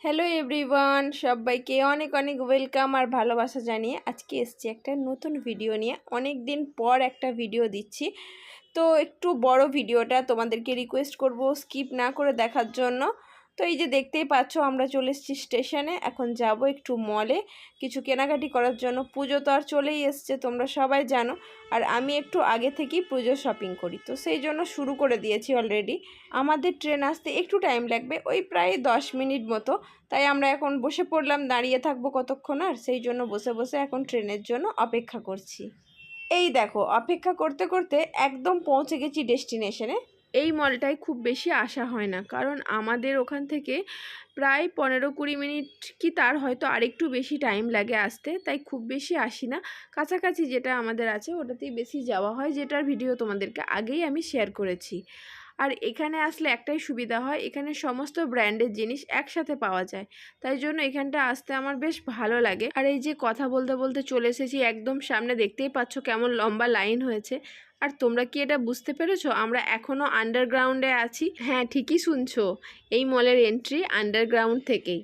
Hello everyone, সবাইকে অনেক অনেক ওয়েলকাম আর ভালোবাসা জানিয়ে আজকে এসেছি একটা নতুন ভিডিও নিয়ে। অনেক দিন পর একটা ভিডিও দিচ্ছি, তো একটু বড় ভিডিওটা তোমাদেরকে রিকোয়েস্ট করব স্কিপ না করে দেখার জন্য। তো এই যে দেখতেই পাচ্ছ, আমরা চলে এসেছি স্টেশনে। এখন যাব একটু মলে কিছু কেনাকাটি করার জন্য। পুজো তো আর চলেই এসছে, তোমরা সবাই জানো। আর আমি একটু আগে থেকেই পুজো শপিং করি, তো সেই জন্য শুরু করে দিয়েছি অলরেডি। আমাদের ট্রেন আসতে একটু টাইম লাগবে, ওই প্রায় 10 মিনিট মতো। তাই আমরা এখন বসে পড়লাম, দাঁড়িয়ে থাকবো কতক্ষণ আর, সেই জন্য বসে বসে এখন ট্রেনের জন্য অপেক্ষা করছি। এই দেখো, অপেক্ষা করতে করতে একদম পৌঁছে গেছি ডেস্টিনেশনে। এই মলটায় খুব বেশি আসা হয় না, কারণ আমাদের ওখান থেকে প্রায় 15-20 মিনিট কি তার হয়তো আরেকটু বেশি টাইম লাগে আসতে, তাই খুব বেশি আসি না। কাছাকাছি যেটা আমাদের আছে ওটাতেই বেশি যাওয়া হয়, যেটার ভিডিও তোমাদেরকে আগেই আমি শেয়ার করেছি। আর এখানে আসলে একটাই সুবিধা হয়, এখানে সমস্ত ব্র্যান্ডের জিনিস একসাথে পাওয়া যায়, তাই জন্য এখানটা আসতে আমার বেশ ভালো লাগে। আর এই যে কথা বলতে বলতে চলে এসেছি একদম সামনে, দেখতেই পাচ্ছ কেমন লম্বা লাইন হয়েছে। আর তোমরা কি এটা বুঝতে পেরেছো, আমরা এখনও আন্ডারগ্রাউন্ডে আছি? হ্যাঁ, ঠিকই শুনছো, এই মলের এন্ট্রি আন্ডারগ্রাউন্ড থেকেই।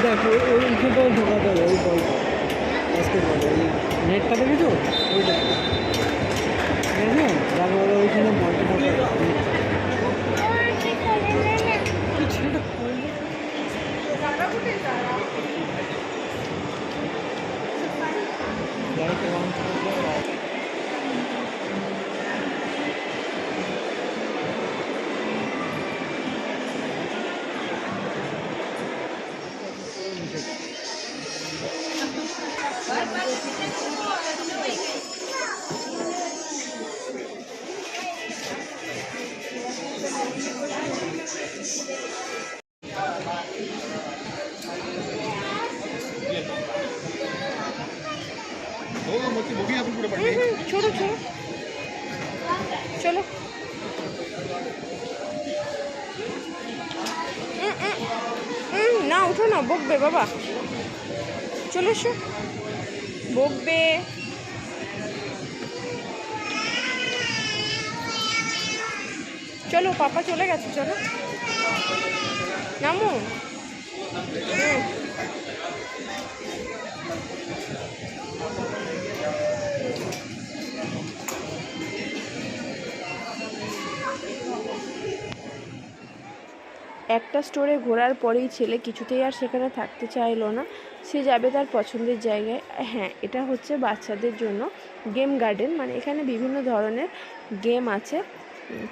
দেখো ওইখানটাও ঢোকাতে হবে, ওই বলটা বাস্কেটবল ওই নেটটা দেখেছো, ওইটা দেখো, তারপরে ওইখানে বলটা ঢোকাতে छोड़ो छोड़ो, चलो। না উঠো না, বকবে বাবা, চলে এসো, বকবে। চলো, পাপা চলে গেছে, চলো। নামো। একটা স্টোরে ঘোরার পরেই ছেলে কিছুতেই আর সেখানে থাকতে চাইলো না, সে যাবে তার পছন্দের জায়গায়। হ্যাঁ, এটা হচ্ছে বাচ্চাদের জন্য গেম গার্ডেন, মানে এখানে বিভিন্ন ধরনের গেম আছে।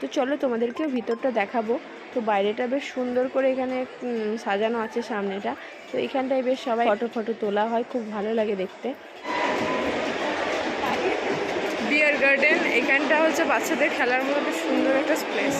তো চলো তোমাদেরকেও ভিতরটা দেখাবো। তো বাইরেটা বেশ সুন্দর করে এখানে সাজানো আছে সামনেটা। তো এখানটায় বেশ সবাই ফটো তোলা হয়, খুব ভালো লাগে দেখতে। বিয়ার গার্ডেন, এখানটা হচ্ছে বাচ্চাদের খেলার মতো বেশ সুন্দর একটা স্পেস।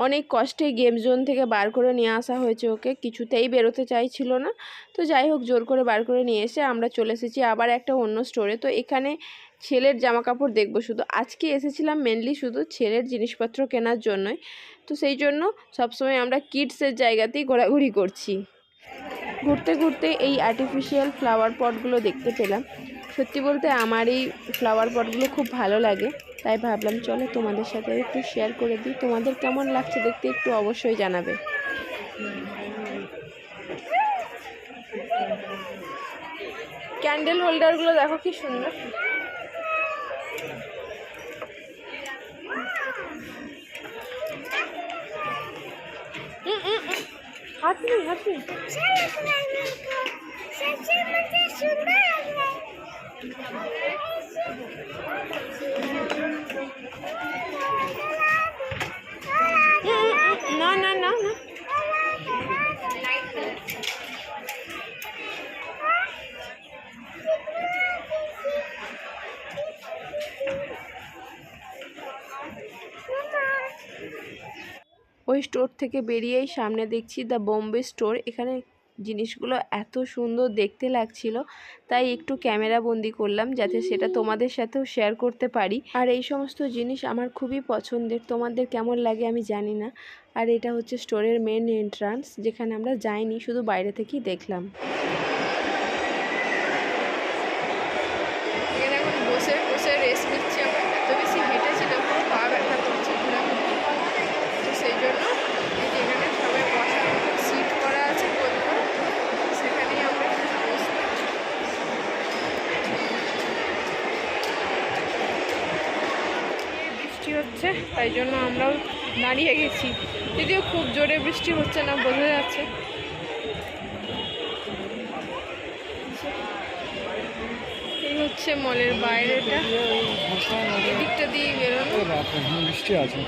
অনেক কষ্টে গেম জোন থেকে বার করে নিয়ে আসা হয়েছে ওকে, কিছুতেই বেরোতে চাইছিল না। তো যাই হোক, জোর করে বার করে নিয়ে এসে আমরা চলে এসেছি আবার একটা অন্য স্টোরে। তো এখানে ছেলের জামা কাপড় দেখবো শুধু। আজকে এসেছিলাম মেনলি শুধু ছেলের জিনিসপত্র কেনার জন্যই। তো সেই জন্য সবসময় আমরা কিডসের জায়গাতেই ঘোরাঘুরি করছি। ঘুরতে ঘুরতে এই আর্টিফিশিয়াল ফ্লাওয়ার পটগুলো দেখতে পেলাম, সত্যি বলতে আমার এই ফ্লাওয়ার পটগুলো খুব ভালো লাগে, তাই ভাবলাম চলো তোমাদের সাথে একটু শেয়ার করে দিই। তোমাদের কেমন লাগছে দেখতে একটু অবশ্যই জানাবে। ক্যান্ডেল হোল্ডারগুলো দেখো কি সুন্দর। হাত নেই, হাত নেই। না না না না, ওই স্টোর থেকে বেরিয়েই সামনে দেখছি দ্য বোম্বে স্টোর। এখানে জিনিসগুলো এত সুন্দর দেখতে লাগছিল, তাই একটু ক্যামেরা বন্দি করলাম যাতে সেটা তোমাদের সাথেও শেয়ার করতে পারি। আর এই সমস্ত জিনিস আমার খুবই পছন্দের, তোমাদের কেমন লাগে আমি জানি না। আর এটা হচ্ছে স্টোরের মেন এন্ট্রান্স, যেখানে আমরা যাইনি, শুধু বাইরে থেকেই দেখলাম। এখানে এখন বসে বসে রেস্ট নিচ্ছি আমরা, এত বেশি হেঁটেছিল পুরো পা ব্যথা করছে ঘোরাঘুরি, তো সেই জন্য এখানে সবাই বসার মতো সিট করা আছে গোল করে, সেখানেই আমরা বসলাম। বৃষ্টি হচ্ছে তাই জন্য আমরাও দাঁড়িয়ে গেছি, যদিও খুব জোরে বৃষ্টি হচ্ছে না, বোঝা যাচ্ছে। এই হচ্ছে মলের বাইরেটা, এদিকটা দিয়ে বেরোনো। বৃষ্টি আছে।